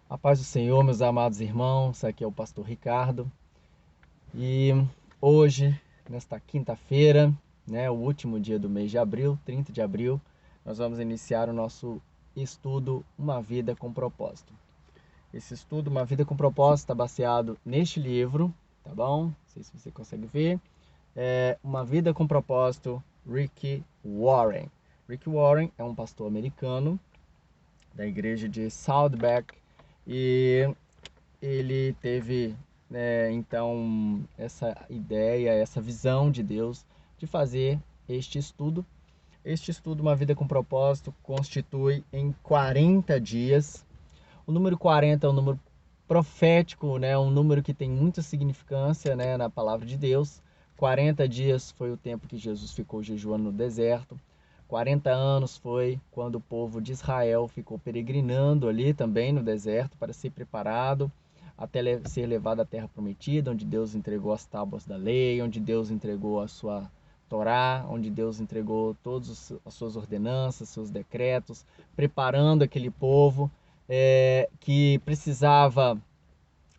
A paz do Senhor, meus amados irmãos, aqui é o pastor Ricardo. E hoje, nesta quinta-feira, o último dia do mês de abril, 30 de abril, nós vamos iniciar o nosso estudo Uma Vida com Propósito. Esse estudo, Uma Vida com Propósito, está baseado neste livro, tá bom? Não sei se você consegue ver. É Uma Vida com Propósito, Rick Warren. Rick Warren é um pastor americano da igreja de Saddleback e ele teve, então, essa ideia, essa visão de Deus de fazer este estudo. Este estudo, Uma Vida com Propósito, constitui em 40 dias. O número 40 é um número profético, um número que tem muita significância, na palavra de Deus. 40 dias foi o tempo que Jesus ficou jejuando no deserto. 40 anos foi quando o povo de Israel ficou peregrinando ali também no deserto para ser preparado até ser levado à terra prometida, onde Deus entregou as tábuas da lei, onde Deus entregou a sua Torá, onde Deus entregou todas as suas ordenanças, seus decretos, preparando aquele povo que precisava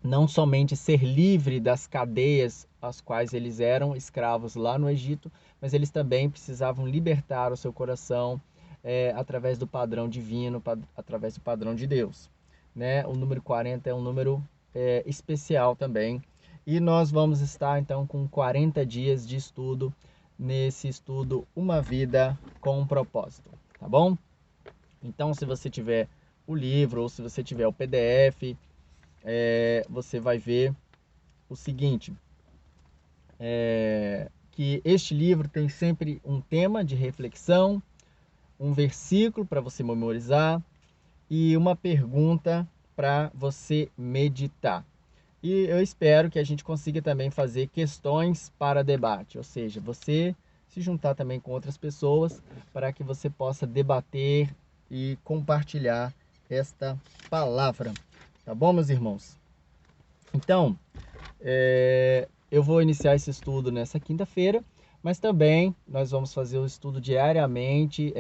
não somente ser livre das cadeias às quais eles eram escravos lá no Egito, mas eles também precisavam libertar o seu coração através do padrão divino, através do padrão de Deus. O número 40 é um número especial também. E nós vamos estar então com 40 dias de estudo, nesse estudo Uma Vida com um Propósito, tá bom? Então, se você tiver o livro ou se você tiver o PDF, você vai ver o seguinte, que este livro tem sempre um tema de reflexão, um versículo para você memorizar e uma pergunta para você meditar. E eu espero que a gente consiga também fazer questões para debate, ou seja, você se juntar também com outras pessoas para que você possa debater e compartilhar esta palavra. Tá bom, meus irmãos? Então, eu vou iniciar esse estudo nessa quinta-feira, mas também nós vamos fazer o estudo diariamente,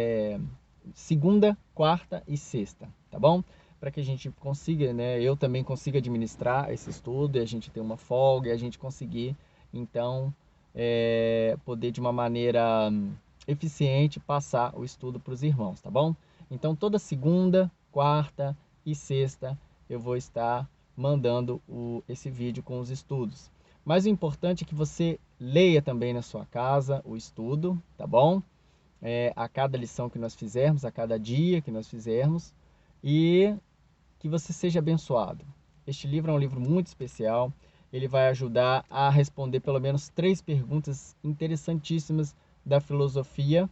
segunda, quarta e sexta, tá bom? Para que a gente consiga, eu também consiga administrar esse estudo, e a gente ter uma folga, e a gente conseguir, então, poder de uma maneira eficiente passar o estudo para os irmãos, tá bom? Então, toda segunda, quarta e sexta eu vou estar mandando esse vídeo com os estudos. Mas o importante é que você leia também na sua casa o estudo, tá bom? A cada lição que nós fizermos, a cada dia que nós fizermos, e que você seja abençoado. Este livro é um livro muito especial, ele vai ajudar a responder pelo menos 3 perguntas interessantíssimas da filosofia,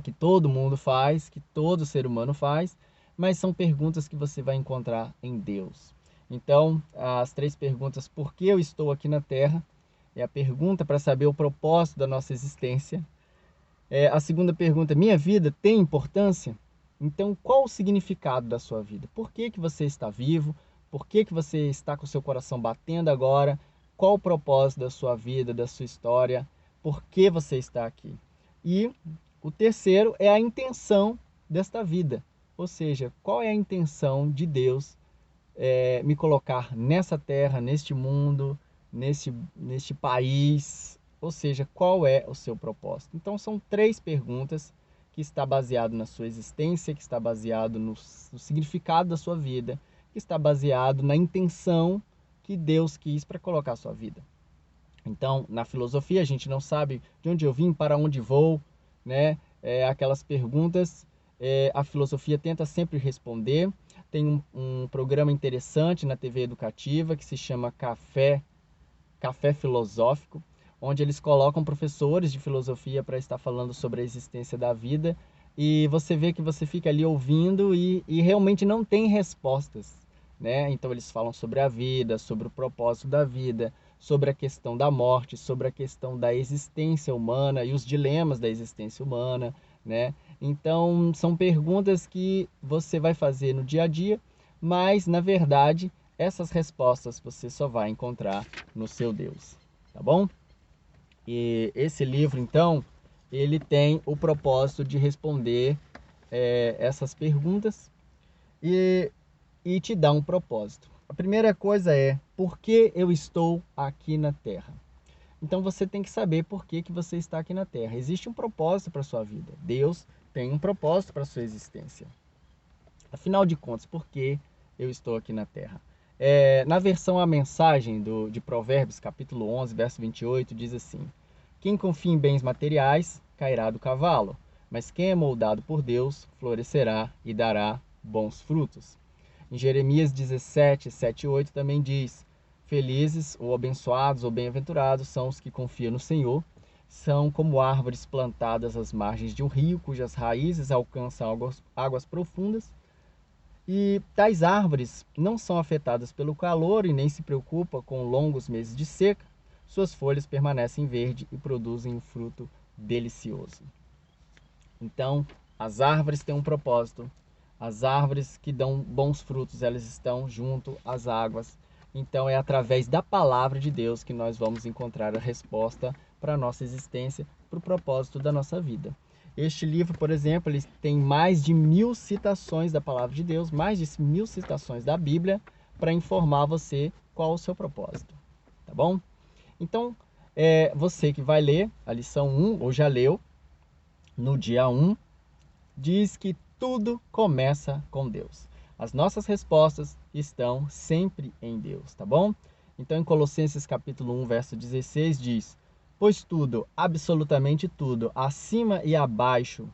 que todo mundo faz, que todo ser humano faz, mas são perguntas que você vai encontrar em Deus. Então, as 3 perguntas: por que eu estou aqui na Terra? É a pergunta para saber o propósito da nossa existência. A segunda pergunta: minha vida tem importância? Então, qual o significado da sua vida? Por que você está vivo? Por que você está com o seu coração batendo agora? Qual o propósito da sua vida, da sua história? Por que você está aqui? E o terceiro é a intenção desta vida. Ou seja, qual é a intenção de Deus me colocar nessa terra, neste mundo, neste país? Ou seja, qual é o seu propósito? Então, são 3 perguntas que está baseado na sua existência, que está baseado no significado da sua vida, que está baseado na intenção que Deus quis para colocar a sua vida. Então, na filosofia, a gente não sabe de onde eu vim, para onde vou, aquelas perguntas, a filosofia tenta sempre responder. Tem um programa interessante na TV educativa que se chama Café Filosófico, onde eles colocam professores de filosofia para estar falando sobre a existência da vida, e você vê que você fica ali ouvindo e realmente não tem respostas, Então eles falam sobre a vida, sobre o propósito da vida, sobre a questão da morte, sobre a questão da existência humana e os dilemas da existência humana, Então são perguntas que você vai fazer no dia a dia, mas na verdade essas respostas você só vai encontrar no seu Deus, tá bom? E esse livro, então, ele tem o propósito de responder essas perguntas. E e te dá um propósito. A primeira coisa é, por que eu estou aqui na Terra? Então você tem que saber por que você está aqui na Terra. Existe um propósito para a sua vida. Deus tem um propósito para a sua existência. Afinal de contas, por que eu estou aqui na Terra? Na versão A Mensagem de Provérbios, capítulo 11, verso 28, diz assim: quem confia em bens materiais cairá do cavalo, mas quem é moldado por Deus florescerá e dará bons frutos. Em Jeremias 17, 7 e 8 também diz: felizes ou abençoados ou bem-aventurados são os que confiam no Senhor, são como árvores plantadas às margens de um rio, cujas raízes alcançam águas profundas. E tais árvores não são afetadas pelo calor e nem se preocupam com longos meses de seca. Suas folhas permanecem verdes e produzem um fruto delicioso. Então, as árvores têm um propósito. As árvores que dão bons frutos, elas estão junto às águas. Então, é através da palavra de Deus que nós vamos encontrar a resposta para a nossa existência, para o propósito da nossa vida. Este livro, por exemplo, ele tem mais de 1000 citações da palavra de Deus, mais de 1000 citações da Bíblia, para informar você qual o seu propósito. Tá bom? Então, você que vai ler a lição 1, ou já leu, no dia 1, diz que tudo começa com Deus. As nossas respostas estão sempre em Deus, tá bom? Então, em Colossenses capítulo 1, verso 16, diz: pois tudo, absolutamente tudo, acima e abaixo,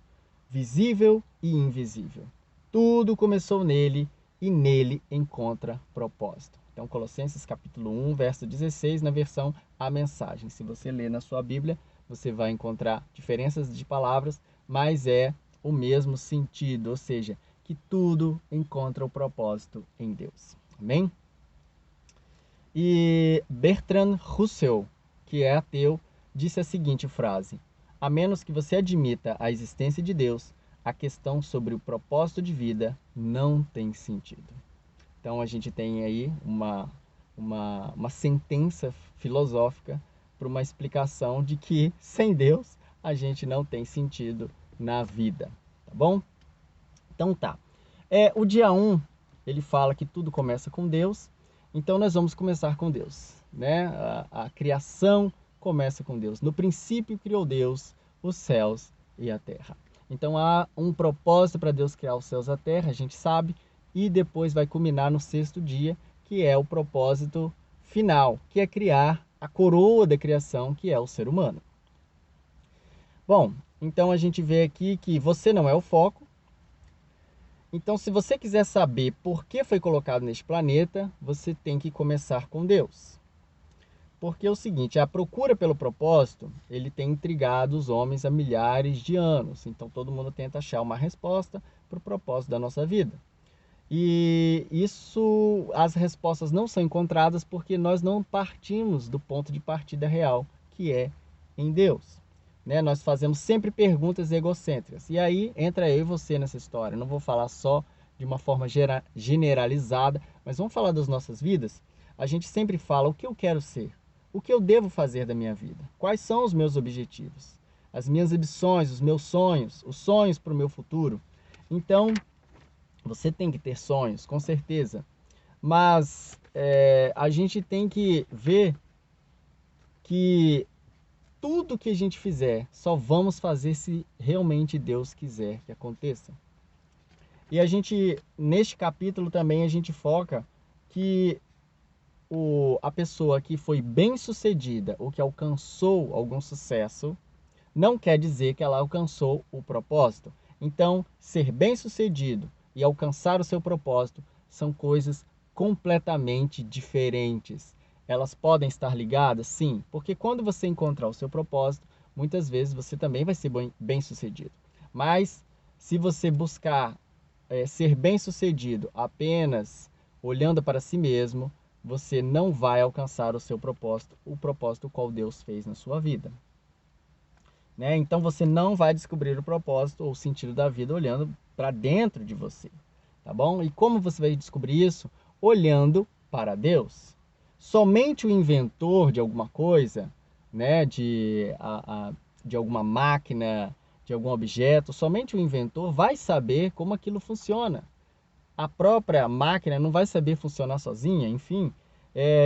visível e invisível, tudo começou nele e nele encontra propósito. Então, Colossenses capítulo 1, verso 16, na versão A Mensagem. Se você ler na sua Bíblia, você vai encontrar diferenças de palavras, mas é o mesmo sentido, ou seja, que tudo encontra o propósito em Deus. Amém? E Bertrand Russell, que é ateu, disse a seguinte frase: a menos que você admita a existência de Deus, a questão sobre o propósito de vida não tem sentido. Então a gente tem aí uma sentença filosófica para uma explicação de que sem Deus a gente não tem sentido na vida, tá bom? Então tá. O dia 1, ele fala que tudo começa com Deus, então nós vamos começar com Deus, né? A criação começa com Deus. No princípio criou Deus os céus e a terra. Então há um propósito para Deus criar os céus e a terra, a gente sabe, e depois vai culminar no 6º dia, que é o propósito final, que é criar a coroa da criação, que é o ser humano. Bom, então a gente vê aqui que você não é o foco. Então, se você quiser saber por que foi colocado neste planeta, você tem que começar com Deus. Porque é o seguinte, a procura pelo propósito, ele tem intrigado os homens há milhares de anos. Então, todo mundo tenta achar uma resposta para o propósito da nossa vida. E as respostas não são encontradas porque nós não partimos do ponto de partida real, que é em Deus. Né? Nós fazemos sempre perguntas egocêntricas. E aí entra eu e você nessa história. Não vou falar só de uma forma generalizada, mas vamos falar das nossas vidas. A gente sempre fala o que eu quero ser, o que eu devo fazer da minha vida, quais são os meus objetivos, as minhas ambições, os meus sonhos, os sonhos para o meu futuro. Então, você tem que ter sonhos, com certeza. Mas a gente tem que ver que tudo que a gente fizer, só vamos fazer se realmente Deus quiser que aconteça. E neste capítulo também a gente foca que a pessoa que foi bem-sucedida ou que alcançou algum sucesso, não quer dizer que ela alcançou o propósito. Então, ser bem-sucedido e alcançar o seu propósito são coisas completamente diferentes. Elas podem estar ligadas? Sim, porque quando você encontrar o seu propósito, muitas vezes você também vai ser bem-sucedido. Mas se você buscar ser bem-sucedido apenas olhando para si mesmo, você não vai alcançar o seu propósito, o propósito qual Deus fez na sua vida. Né? Então você não vai descobrir o propósito ou o sentido da vida olhando para dentro de você, tá bom? E como você vai descobrir isso? Olhando para Deus. Somente o inventor de alguma coisa, né, de alguma máquina, de algum objeto, somente o inventor vai saber como aquilo funciona. a própria máquina não vai saber funcionar sozinha, enfim,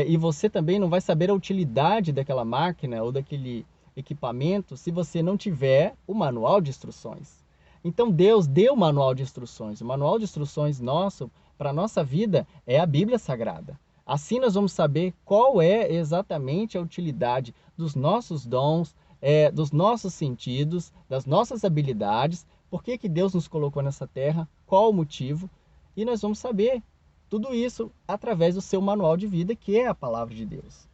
e você também não vai saber a utilidade daquela máquina ou daquele equipamento se você não tiver o manual de instruções. Então Deus deu o manual de instruções. O manual de instruções nosso para a nossa vida é a Bíblia Sagrada. Assim nós vamos saber qual é exatamente a utilidade dos nossos dons, dos nossos sentidos, das nossas habilidades, por que que Deus nos colocou nessa terra, qual o motivo, e nós vamos saber tudo isso através do seu manual de vida, que é a palavra de Deus.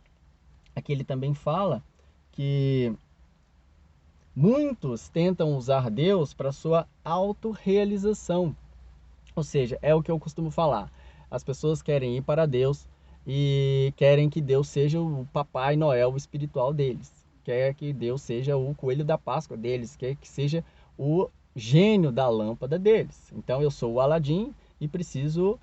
Aqui ele também fala que muitos tentam usar Deus para sua autorrealização. Ou seja, é o que eu costumo falar. As pessoas querem ir para Deus e querem que Deus seja o Papai Noel espiritual deles. Quer que Deus seja o coelho da Páscoa deles. Quer que seja o gênio da lâmpada deles. Então eu sou o Aladim e preciso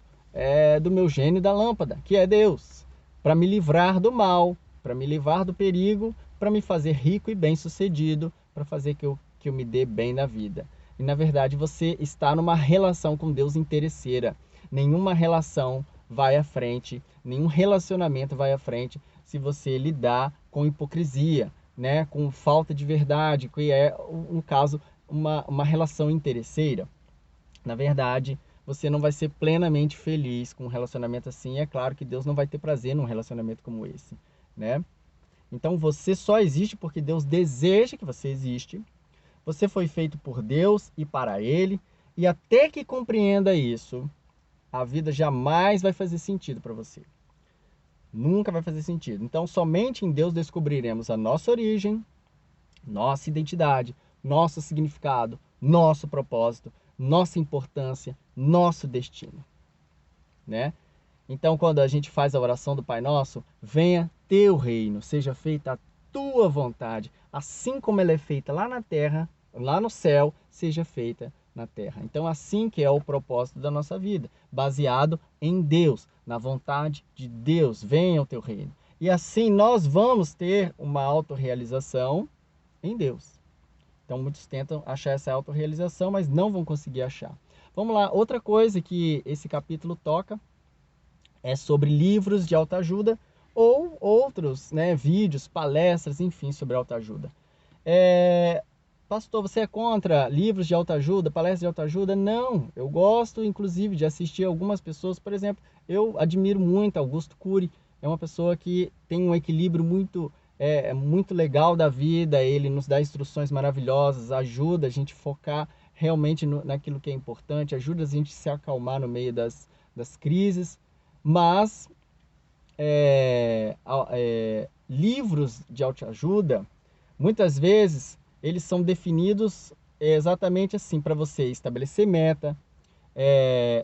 do meu gênio da lâmpada, que é Deus, para me livrar do mal, para me livrar do perigo, para me fazer rico e bem-sucedido, para fazer que eu me dê bem na vida. E na verdade você está numa relação com Deus interesseira. Nenhuma relação vai à frente, nenhum relacionamento vai à frente se você lidar com hipocrisia, né? Com falta de verdade, que é, no caso, uma relação interesseira. Na verdade, você não vai ser plenamente feliz com um relacionamento assim. É claro que Deus não vai ter prazer num relacionamento como esse, né? Então você só existe porque Deus deseja que você existe. Você foi feito por Deus e para Ele. E até que compreenda isso, a vida jamais vai fazer sentido para você. Nunca vai fazer sentido. Então somente em Deus descobriremos a nossa origem, nossa identidade, nosso significado, nosso propósito, nossa importância, nosso destino, né? Então, quando a gente faz a oração do Pai Nosso, venha teu reino, seja feita a tua vontade, assim como ela é feita lá na terra, lá no céu, seja feita na terra. Então, assim que é o propósito da nossa vida, baseado em Deus, na vontade de Deus, venha o teu reino. E assim nós vamos ter uma autorrealização em Deus. Então, muitos tentam achar essa autorrealização, mas não vão conseguir achar. Vamos lá, outra coisa que esse capítulo toca é sobre livros de autoajuda ou outros, né, vídeos, palestras, enfim, sobre autoajuda. Pastor, você é contra livros de autoajuda, palestras de autoajuda? Não, eu gosto, inclusive, de assistir algumas pessoas. Por exemplo, eu admiro muito Augusto Cury, é uma pessoa que tem um equilíbrio muito legal da vida, ele nos dá instruções maravilhosas, ajuda a gente focar realmente naquilo que é importante, ajuda a gente a se acalmar no meio das crises. Mas livros de autoajuda, muitas vezes, eles são definidos exatamente assim, para você estabelecer meta,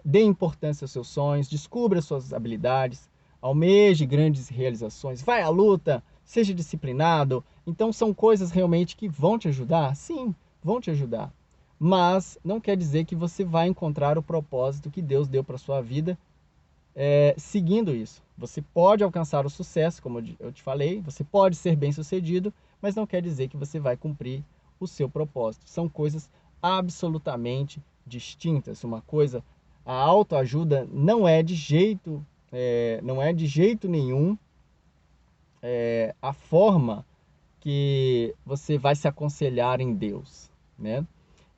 dê importância aos seus sonhos, descubra suas habilidades, almeje grandes realizações, vai à luta, seja disciplinado. Então são coisas realmente que vão te ajudar? Sim, vão te ajudar. Mas não quer dizer que você vai encontrar o propósito que Deus deu para sua vida seguindo isso. Você pode alcançar o sucesso, como eu te falei, você pode ser bem-sucedido, mas não quer dizer que você vai cumprir o seu propósito. São coisas absolutamente distintas. Uma coisa, a autoajuda não é de jeito nenhum a forma que você vai se aconselhar em Deus, né?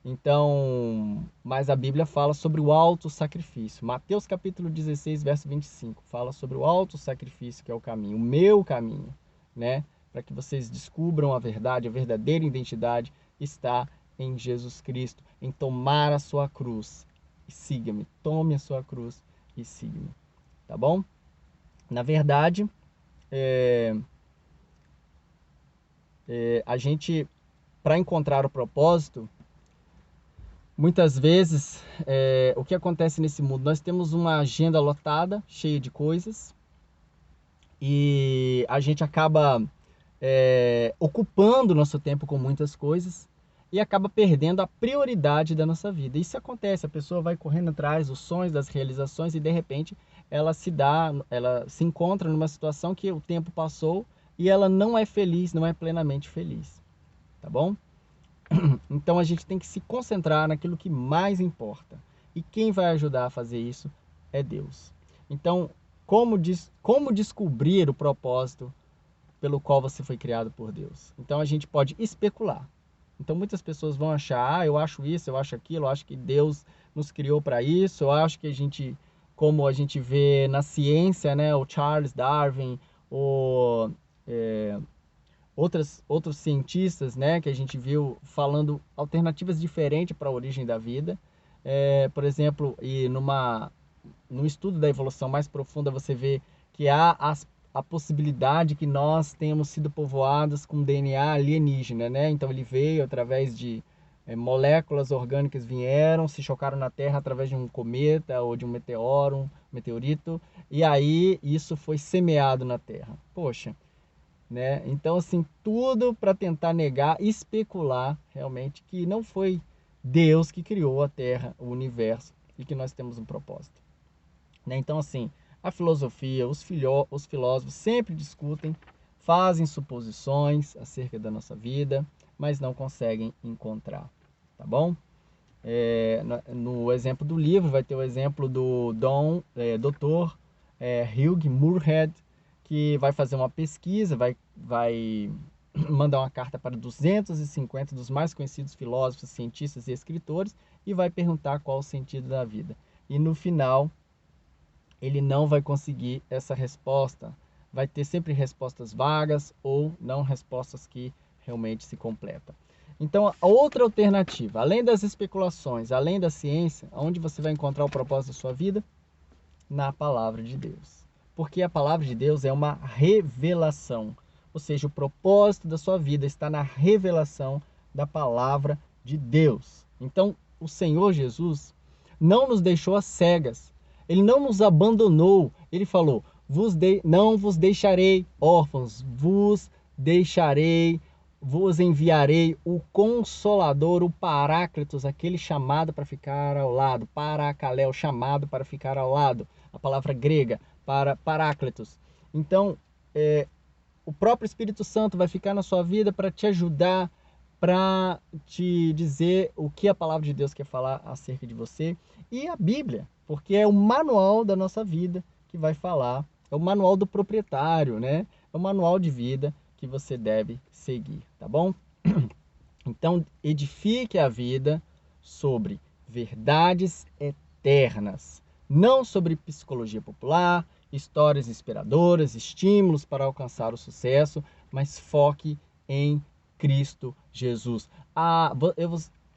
Então, mas a Bíblia fala sobre o autossacrifício. Mateus capítulo 16, verso 25, fala sobre o autossacrifício, que é o caminho, o meu caminho, né? Para que vocês descubram a verdade, a verdadeira identidade está em Jesus Cristo, em tomar a sua cruz e siga-me. Tome a sua cruz e siga-me, tá bom? Na verdade, a gente, para encontrar o propósito, muitas vezes, o que acontece nesse mundo? Nós temos uma agenda lotada, cheia de coisas, e a gente acaba ocupando nosso tempo com muitas coisas e acaba perdendo a prioridade da nossa vida. Isso acontece, a pessoa vai correndo atrás dos sonhos, das realizações e de repente ela se encontra numa situação que o tempo passou e ela não é feliz, não é plenamente feliz, tá bom? Então a gente tem que se concentrar naquilo que mais importa. E quem vai ajudar a fazer isso é Deus. Então, como descobrir o propósito pelo qual você foi criado por Deus? Então, a gente pode especular. Então, muitas pessoas vão achar, eu acho isso, eu acho aquilo, eu acho que Deus nos criou para isso, eu acho que como a gente vê na ciência, né, o Charles Darwin, o, é, outros cientistas, né, que a gente viu falando alternativas diferentes para a origem da vida. Por exemplo, num estudo da evolução mais profunda, você vê que há a possibilidade que nós tenhamos sido povoados com DNA alienígena, né? Então ele veio através de moléculas orgânicas vieram, se chocaram na Terra através de um cometa ou de um meteorito, e aí isso foi semeado na Terra. Poxa, né? Então, assim, tudo para tentar negar, especular realmente que não foi Deus que criou a Terra, o universo, e que nós temos um propósito, né? Então, assim, a filosofia, os filósofos sempre discutem, fazem suposições acerca da nossa vida, mas não conseguem encontrar, tá bom? No exemplo do livro, vai ter o exemplo do Dr. Hugh Moorhead, que vai fazer uma pesquisa, vai mandar uma carta para 250 dos mais conhecidos filósofos, cientistas e escritores e vai perguntar qual o sentido da vida. E no final, ele não vai conseguir essa resposta. Vai ter sempre respostas vagas ou não respostas que realmente se completam. Então, a outra alternativa, além das especulações, além da ciência, onde você vai encontrar o propósito da sua vida? Na palavra de Deus. Porque a palavra de Deus é uma revelação. Ou seja, o propósito da sua vida está na revelação da palavra de Deus. Então, o Senhor Jesus não nos deixou às cegas. Ele não nos abandonou. Ele falou, não vos deixarei órfãos, vos enviarei o Consolador, o Paráclitos, aquele chamado para ficar ao lado, Paracaléu, chamado para ficar ao lado, a palavra grega para Paráclitos. Então, o próprio Espírito Santo vai ficar na sua vida para te ajudar, para te dizer o que a palavra de Deus quer falar acerca de você. E a Bíblia, porque é o manual da nossa vida que vai falar, é o manual do proprietário, né? É o manual de vida que você deve seguir, tá bom? Então, edifique a vida sobre verdades eternas, não sobre psicologia popular, histórias inspiradoras, estímulos para alcançar o sucesso, mas foque em Cristo Jesus.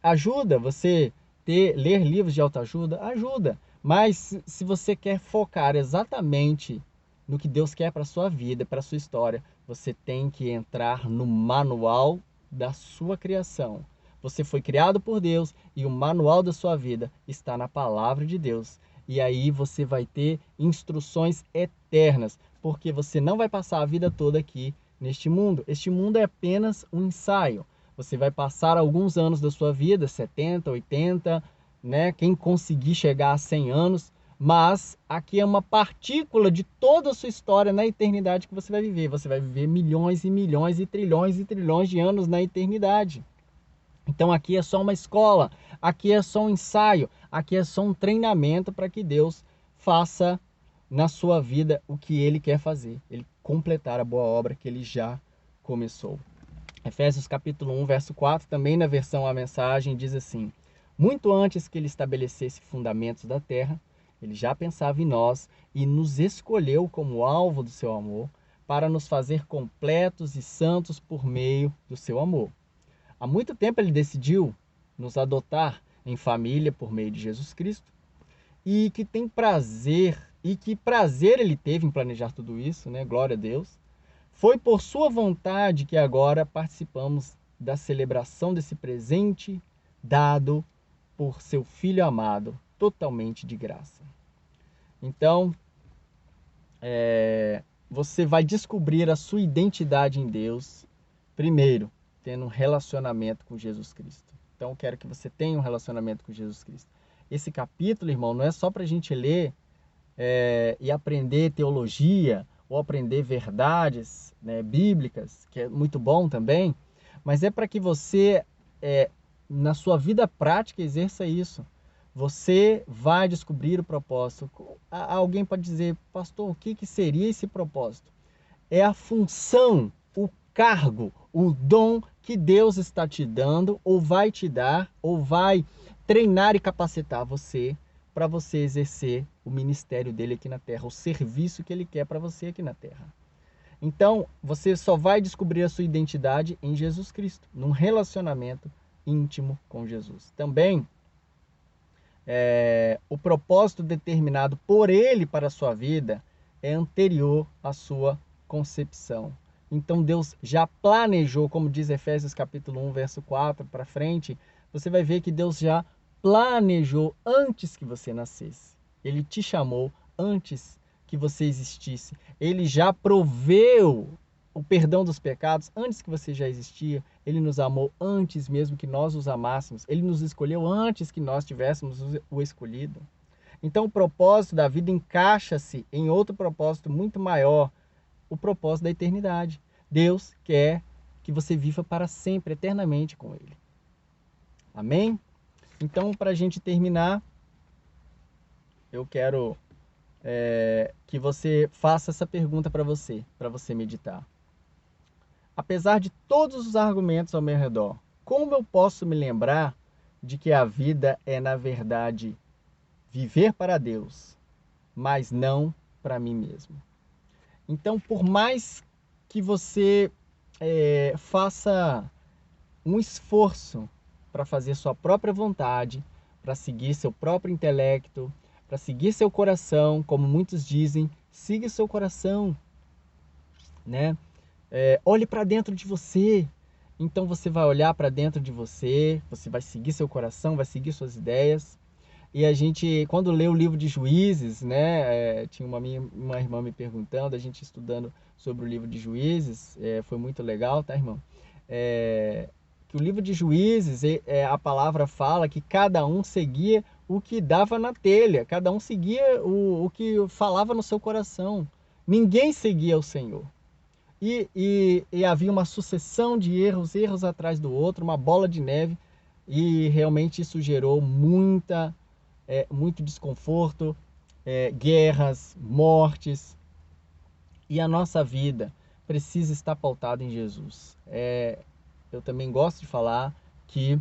Ajuda você ler livros de autoajuda? Ajuda. Mas se você quer focar exatamente no que Deus quer para a sua vida, para a sua história, você tem que entrar no manual da sua criação. Você foi criado por Deus e o manual da sua vida está na palavra de Deus. E aí você vai ter instruções eternas, porque você não vai passar a vida toda aqui neste mundo. Este mundo é apenas um ensaio. Você vai passar alguns anos da sua vida, 70, 80, né? Quem conseguir chegar a 100 anos, mas aqui é uma partícula de toda a sua história na eternidade que você vai viver. Você vai viver milhões e milhões e trilhões de anos na eternidade. Então aqui é só uma escola, aqui é só um ensaio, aqui é só um treinamento para que Deus faça na sua vida o que Ele quer fazer. Ele completar a boa obra que Ele já começou. Efésios capítulo 1, verso 4, também na versão A Mensagem, diz assim: muito antes que Ele estabelecesse fundamentos da terra, Ele já pensava em nós e nos escolheu como alvo do seu amor para nos fazer completos e santos por meio do seu amor. Há muito tempo Ele decidiu nos adotar em família por meio de Jesus Cristo e que tem prazer, e que prazer Ele teve em planejar tudo isso, né? Glória a Deus. Foi por sua vontade que agora participamos da celebração desse presente dado por seu Filho amado, totalmente de graça. Então, você vai descobrir a sua identidade em Deus, primeiro, tendo um relacionamento com Jesus Cristo. Então, eu quero que você tenha um relacionamento com Jesus Cristo. Esse capítulo, irmão, não é só para a gente ler e aprender teologia ou aprender verdades, né, bíblicas, que é muito bom também, mas é para que você, na sua vida prática, exerça isso. Você vai descobrir o propósito. Alguém pode dizer, pastor, o que seria esse propósito? É a função, o cargo, o dom que Deus está te dando, ou vai te dar, ou vai treinar e capacitar você para você exercer o ministério dele aqui na terra, o serviço que ele quer para você aqui na terra. Então, você só vai descobrir a sua identidade em Jesus Cristo, num relacionamento íntimo com Jesus. Também, o propósito determinado por ele para a sua vida é anterior à sua concepção. Então Deus já planejou, como diz Efésios capítulo 1, verso 4 para frente, você vai ver que Deus já planejou antes que você nascesse. Ele te chamou antes que você existisse. Ele já proveu o perdão dos pecados antes que você já existia. Ele nos amou antes mesmo que nós os amássemos. Ele nos escolheu antes que nós tivéssemos o escolhido. Então o propósito da vida encaixa-se em outro propósito muito maior, o propósito da eternidade. Deus quer que você viva para sempre, eternamente com Ele. Amém? Então, para a gente terminar, eu quero que você faça essa pergunta para você meditar. Apesar de todos os argumentos ao meu redor, como eu posso me lembrar de que a vida é, na verdade, viver para Deus, mas não para mim mesmo? Então, por mais que você faça um esforço para fazer sua própria vontade, para seguir seu próprio intelecto, para seguir seu coração, como muitos dizem, siga seu coração, né? Olhe para dentro de você. Então você vai olhar para dentro de você, você vai seguir seu coração, vai seguir suas ideias. E a gente, quando lê o livro de Juízes, né, tinha uma irmã me perguntando, a gente estudando sobre o livro de Juízes, foi muito legal, tá, irmão? Que o livro de Juízes, a palavra fala que cada um seguia o que dava na telha, cada um seguia o que falava no seu coração. Ninguém seguia o Senhor. E havia uma sucessão de erros atrás do outro, uma bola de neve, e realmente isso gerou muito desconforto, guerras, mortes. E a nossa vida precisa estar pautada em Jesus. Eu também gosto de falar que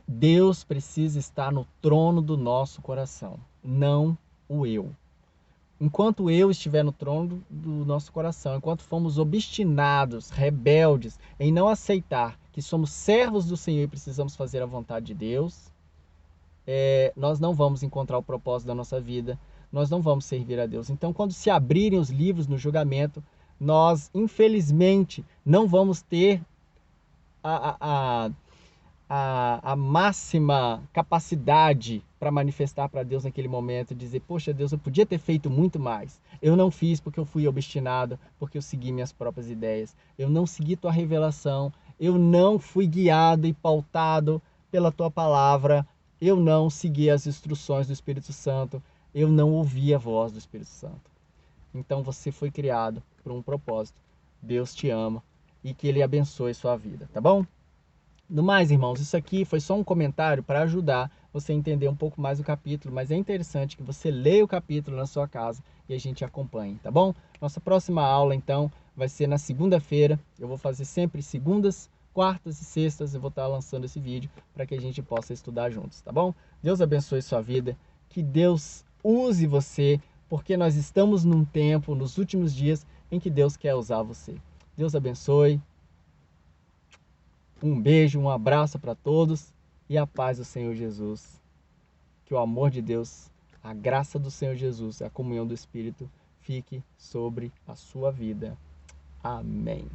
Deus precisa estar no trono do nosso coração, não o eu. Enquanto o eu estiver no trono do nosso coração, enquanto fomos obstinados, rebeldes, em não aceitar que somos servos do Senhor e precisamos fazer a vontade de Deus, nós não vamos encontrar o propósito da nossa vida, nós não vamos servir a Deus. Então, quando se abrirem os livros no julgamento, nós, infelizmente, não vamos ter a máxima capacidade para manifestar para Deus naquele momento, dizer, poxa Deus, eu podia ter feito muito mais. Eu não fiz porque eu fui obstinado, porque eu segui minhas próprias ideias. Eu não segui tua revelação, eu não fui guiado e pautado pela tua palavra, eu não segui as instruções do Espírito Santo, eu não ouvi a voz do Espírito Santo. Então você foi criado por um propósito. Deus te ama e que Ele abençoe sua vida, tá bom? No mais, irmãos, isso aqui foi só um comentário para ajudar você a entender um pouco mais o capítulo, mas é interessante que você leia o capítulo na sua casa e a gente acompanhe, tá bom? Nossa próxima aula, então, vai ser na segunda-feira. Eu vou fazer sempre segundas, quartas e sextas, eu vou estar lançando esse vídeo para que a gente possa estudar juntos, tá bom? Deus abençoe sua vida, que Deus use você, porque nós estamos num tempo, nos últimos dias, em que Deus quer usar você. Deus abençoe. Um beijo, um abraço para todos e a paz do Senhor Jesus. Que o amor de Deus, a graça do Senhor Jesus, a comunhão do Espírito fique sobre a sua vida. Amém.